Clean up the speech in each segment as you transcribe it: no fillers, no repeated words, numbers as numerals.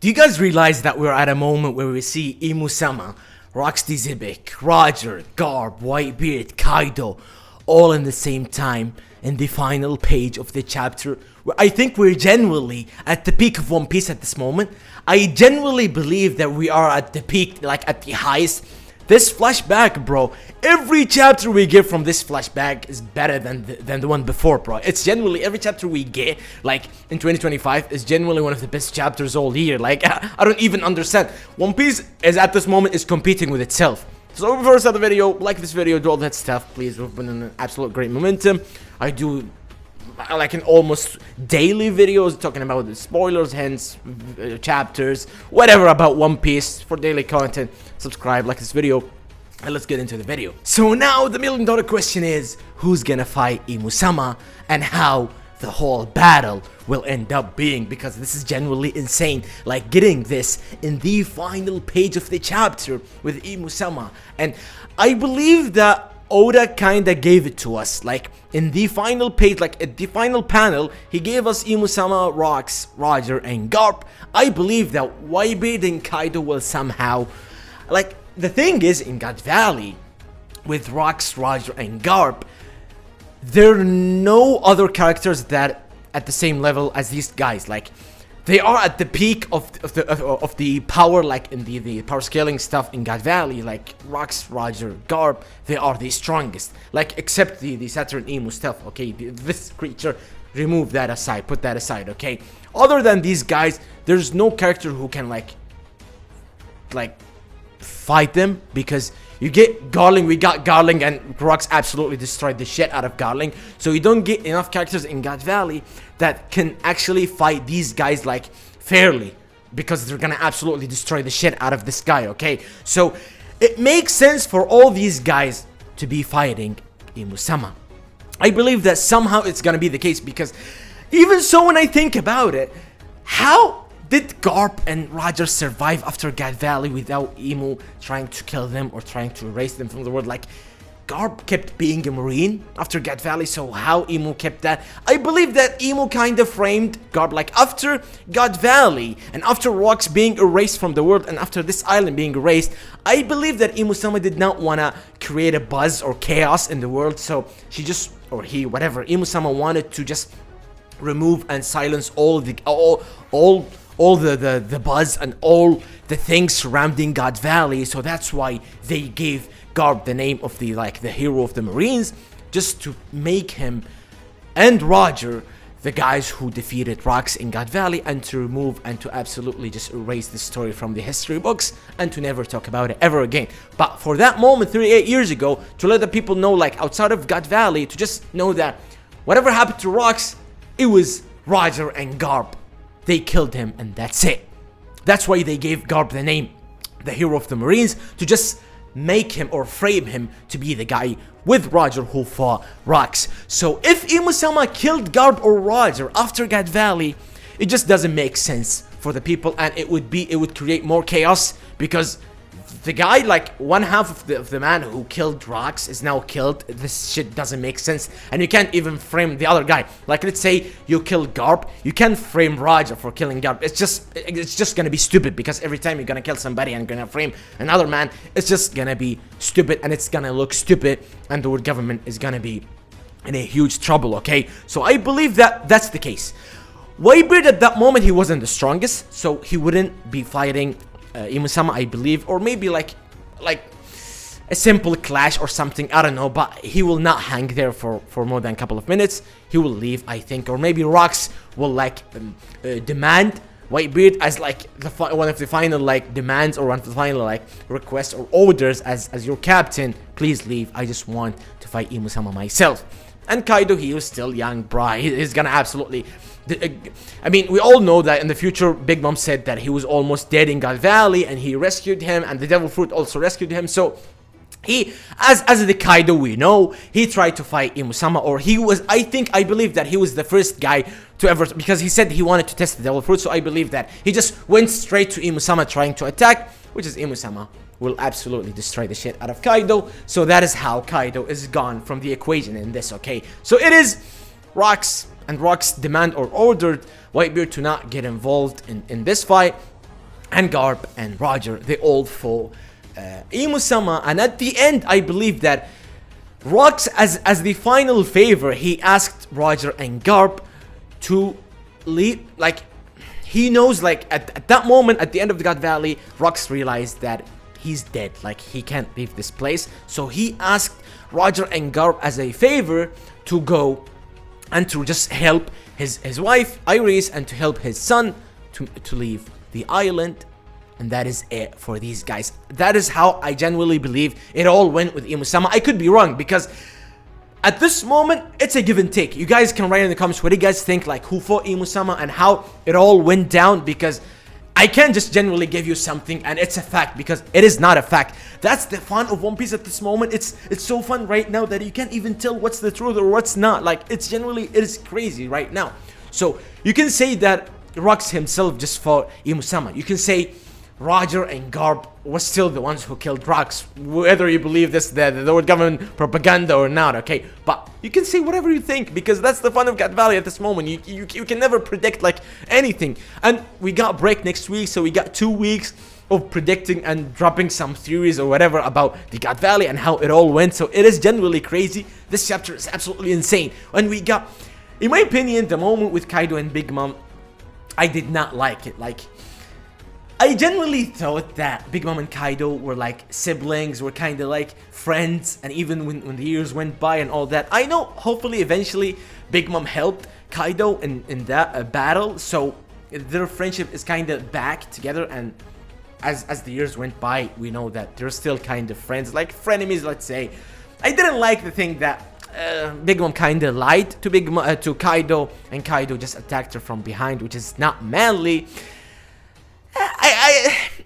Do you guys realize that we're at a moment where we see Imu-sama, Rocksteady Xebec, Roger, Garp, Whitebeard, Kaido, all in the same time in the final page of the chapter? I think we're genuinely at the peak of One Piece at this moment. I genuinely believe that we are at the peak, like at the highest. This flashback, bro, every chapter we get from this flashback is better than the one before, bro. It's genuinely, every chapter we get, like, in 2025 is genuinely one of the best chapters all year. Like, I don't even understand. One Piece is, at this moment, is competing with itself. So before I start the video, like this video, do all that stuff, please. We've been in an absolute great momentum. I do like an almost daily videos talking about the spoilers, hints, chapters, whatever about One Piece for daily content. Subscribe, like this video, and let's get into the video. So now the $1,000,000 question is, who's gonna fight Imu-sama and how the whole battle will end up being, because this is genuinely insane, like getting this in the final page of the chapter with Imu-sama. And I believe that Oda kinda gave it to us, like in the final page, like at the final panel, he gave us Imu-sama, Rocks, Roger, and Garp. I believe that Whitebeard and Kaido will somehow, like, the thing is, in God Valley, with Rocks, Roger, and Garp, there are no other characters that at the same level as these guys. Like, they are at the peak of the power, like in the power scaling stuff in God Valley. Like Rocks, Roger, Garp, they are the strongest. Like, except the Saturn Emu stuff. Okay, this creature, remove that aside, put that aside. Okay, other than these guys, there's no character who can like fight them, because you get Garling, we got Garling, and Rocks absolutely destroyed the shit out of Garling. So you don't get enough characters in God Valley that can actually fight these guys like fairly, because they're gonna absolutely destroy the shit out of this guy, okay? So it makes sense for all these guys to be fighting Imu-sama. I believe that somehow it's gonna be the case, because even so, when I think about it, how did Garp and Roger survive after God Valley without Imu trying to kill them or trying to erase them from the world? Like, Garp kept being a marine after God Valley, so how Imu kept that? I believe that Imu kind of framed Garp, like after God Valley and after Rocks being erased from the world and after this island being erased, I believe that Imu-sama did not want to create a buzz or chaos in the world, so she just, or he, whatever, Imu-sama wanted to just remove and silence all the buzz and all the things surrounding God Valley. So that's why they gave Garp the name of the hero of the Marines, just to make him and Roger the guys who defeated Rocks in God Valley, and to remove and to absolutely just erase the story from the history books and to never talk about it ever again. But for that moment 38 years ago, to let the people know, like outside of God Valley, to just know that whatever happened to Rocks, it was Roger and Garp. They killed him, and that's it. That's why they gave Garp the name, the hero of the Marines, to just make him or frame him to be the guy with Roger who fought Rocks. So if Imu-sama killed Garp or Roger after God Valley, it just doesn't make sense for the people, and it would create more chaos, because the guy, like one half of the man who killed Rocks is now killed. This shit doesn't make sense, and you can't even frame the other guy. Like, let's say you kill Garp, you can't frame Roger for killing Garp. It's just gonna be stupid, because every time you're gonna kill somebody and gonna frame another man, it's just gonna be stupid, and it's gonna look stupid, and the world government is gonna be in a huge trouble. Okay, so I believe that that's the case. Whitebeard at that moment, he wasn't the strongest, so he wouldn't be fighting Imu-sama, I believe, or maybe like a simple clash or something, I don't know, but he will not hang there for more than a couple of minutes. He will leave, I think, or maybe Rocks will like demand Whitebeard as like one of the final like demands, or one of the final like requests or orders as your captain. Please leave, I just want to fight Imu-sama myself. And Kaido, he was still young, bro. He's gonna absolutely, I mean, we all know that in the future, Big Mom said that he was almost dead in God Valley, and he rescued him, and the Devil Fruit also rescued him. So he, as the Kaido we know, he tried to fight Imu-sama, or he was, I believe that he was the first guy to ever, because he said he wanted to test the Devil Fruit, so I believe that he just went straight to Imu-sama trying to attack, which is Imu-sama will absolutely destroy the shit out of Kaido. So that is how Kaido is gone from the equation in this, okay? So it is Rocks and Rocks demand or ordered Whitebeard to not get involved in this fight. and Garp and Roger, they all fought Imusama, and at the end, I believe that Rox, as the final favor, he asked Roger and Garp to leave. Like, he knows, like, at that moment, at the end of the God Valley, Rox realized that he's dead. Like, he can't leave this place. So he asked Roger and Garp as a favor to go and to just help his wife, Iris, and to help his son to leave the island. And that is it for these guys. That is how I genuinely believe it all went with Imusama. I could be wrong, because at this moment, it's a give and take. You guys can write in the comments what do you guys think, like, who fought Imusama and how it all went down, because I can't just genuinely give you something and it's a fact, because it is not a fact. That's the fun of One Piece at this moment. It's so fun right now that you can't even tell what's the truth or what's not. Like, it is crazy right now. So you can say that Rox himself just fought Imusama. You can say Roger and Garp were still the ones who killed Rox, whether you believe this, the world government propaganda or not, okay? But you can say whatever you think, because that's the fun of God Valley at this moment. You can never predict, like, anything. And we got break next week, so we got 2 weeks of predicting and dropping some theories or whatever about the God Valley and how it all went. So it is genuinely crazy. This chapter is absolutely insane. And we got, in my opinion, the moment with Kaido and Big Mom, I did not like it. Like, I genuinely thought that Big Mom and Kaido were like siblings, were kind of like friends, and even when the years went by and all that, I know hopefully eventually Big Mom helped Kaido in that battle, so their friendship is kind of back together, and as the years went by, we know that they're still kind of friends, like frenemies, let's say. I didn't like the thing that Big Mom kind of lied to Kaido, and Kaido just attacked her from behind, which is not manly.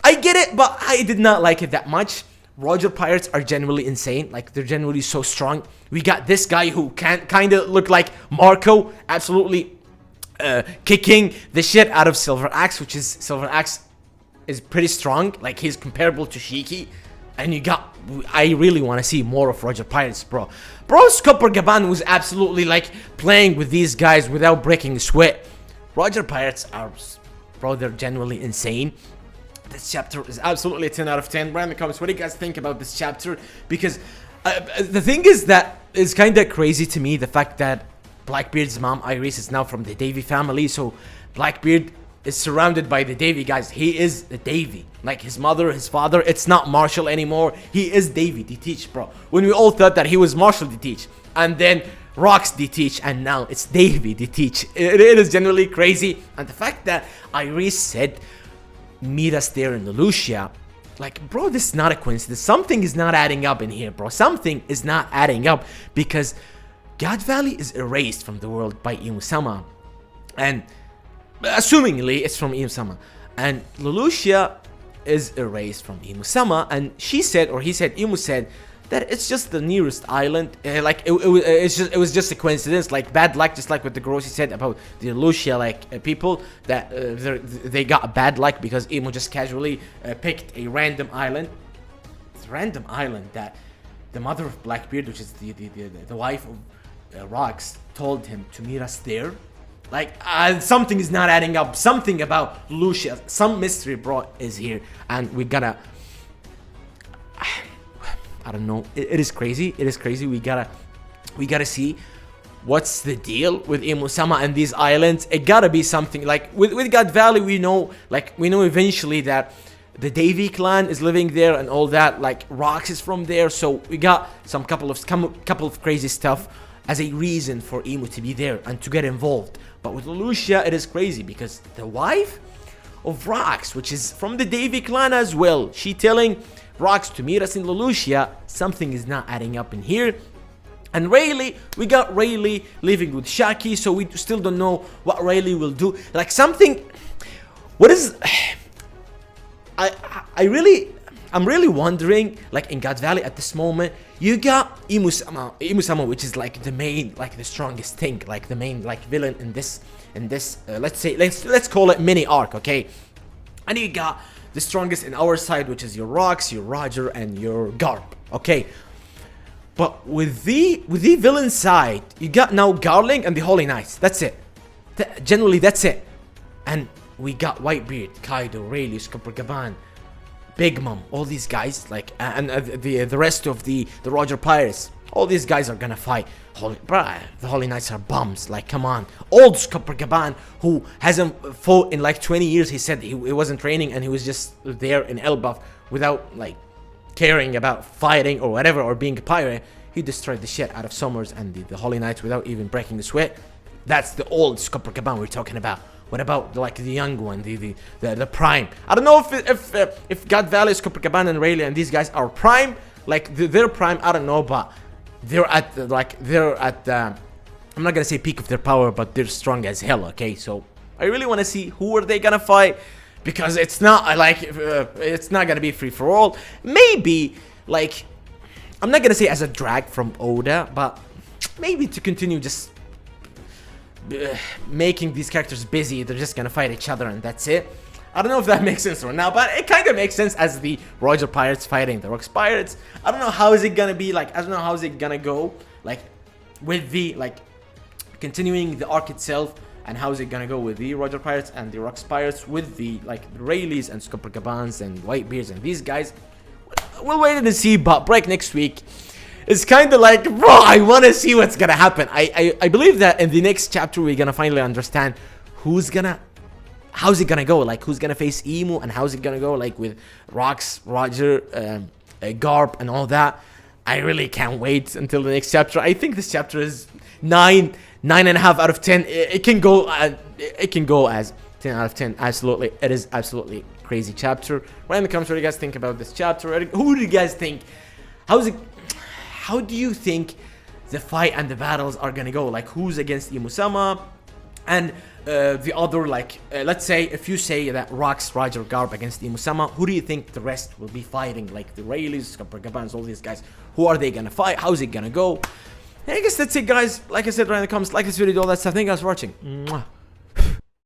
I get it, but I did not like it that much. Roger Pirates are genuinely insane. Like, they're genuinely so strong. We got this guy who can kind of look like Marco, absolutely kicking the shit out of Silver Axe, which is, Silver Axe is pretty strong. Like, he's comparable to Shiki. And you got, I really want to see more of Roger Pirates, bro. Bro, Coppergaban was absolutely, like, playing with these guys without breaking a sweat. Roger Pirates are, bro, they're genuinely insane. This chapter is absolutely a 10 out of 10. Write in the comments, what do you guys think about this chapter? Because the thing is that it's kind of crazy to me, the fact that Blackbeard's mom, Iris, is now from the Davy family. So Blackbeard is surrounded by the Davy guys. He is the Davy. Like, his mother, his father, it's not Marshall anymore. He is Davy DeTeach, bro. When we all thought that he was Marshall DeTeach, and then Rox DeTeach, and now it's Davy DeTeach. It is genuinely crazy. And the fact that Iris said, meet us there in Lelouchia, like, bro, this is not a coincidence. Something is not adding up in here, bro. Something is not adding up, because God Valley is erased from the world by Imusama, and assumingly it's from Imusama, and Lelouchia is erased from Imusama, and she said, or he said, Imu said, that it's just the nearest island. Like, it was just a coincidence, like bad luck, just like what the Grossi said about the Lucia, like people that they got bad luck because Imo just casually picked a random island. It's a random island that the mother of Blackbeard, which is the wife of Rox, told him to meet us there. Like, something is not adding up. Something about Lucia, some mystery, bro, is here, and we gotta. I don't know. It is crazy. It is crazy. We gotta see what's the deal with Imusama and these islands. It gotta be something like with God Valley. We know eventually that the Davy clan is living there and all that. Like, Rox is from there, so we got some couple of crazy stuff as a reason for Imo to be there and to get involved. But with Lelouchia, it is crazy because the wife of Rox, which is from the Davy clan as well, she telling Rox to meet us in Lelouchia. Something is not adding up in here. And Rayleigh, we got Rayleigh living with Shaki, so we still don't know what Rayleigh will do. Like, something, what is, I'm really wondering, like, in God Valley at this moment, you got Imusama, which is like the main, like the strongest thing, like the main, like, villain in this let's call it mini arc, okay? And you got the strongest in our side, which is your Rox, your Roger, and your Garp, okay? But with the villain side, you got now Garling and the Holy Knights. That's it. Generally, that's it. And we got Whitebeard, Kaido, Rayleigh, Copper Gaban, Big Mom, all these guys, like, and the rest of the Roger Pirates. All these guys are gonna fight. The Holy Knights are bums. Like, come on. Old Copper Gaban, who hasn't fought in like 20 years, he said he wasn't training and he was just there in Elbaf without like caring about fighting or whatever or being a pirate. He destroyed the shit out of Summers and the Holy Knights without even breaking the sweat. That's the old Copper Gaban we're talking about. What about like the young one, the prime? I don't know if God Valley, Copper Gaban, and Rayleigh and these guys are prime, like their prime. I don't know, but they're at I'm not gonna say peak of their power, but they're strong as hell. Okay, so I really want to see who are they gonna fight, because it's not like it's not gonna be free for all. Maybe like I'm not gonna say as a drag from Oda, but maybe to continue just making these characters busy. They're just gonna fight each other and that's it. I don't know if that makes sense right now, but it kind of makes sense as the Roger Pirates fighting the Rocks Pirates. I don't know how is it gonna be, like, I don't know how is it gonna go, like, with the, like, continuing the arc itself, and how is it gonna go with the Roger Pirates and the Rocks Pirates, with the, like, the Rayleighs and Copper Gabans and Whitebeards and these guys. We'll wait and see, but break next week. It's kind of like, bro, I want to see what's gonna happen. I believe that in the next chapter we're gonna finally understand how's it gonna go, like who's gonna face Emu, and how's it gonna go like with Rocks, Roger, Garp and all that. I really can't wait until the next chapter. I think this chapter is 9.5 out of 10. It can go as 10 out of 10. Absolutely, it is absolutely crazy chapter. Write in the comments what you guys think about this chapter. Who do you guys think? How do you think the fight and the battles are gonna go? Like, who's against Imu-sama? And the other, like, let's say if you say that Rocks, Roger, Garp against Imu-sama, who do you think the rest will be fighting? Like the Rayleighs, Copper Gabans, all these guys. Who are they gonna fight? How's it gonna go? And I guess that's it, guys. Like I said, write in the comments, like this video, all that stuff. Thank you guys for watching. Mwah.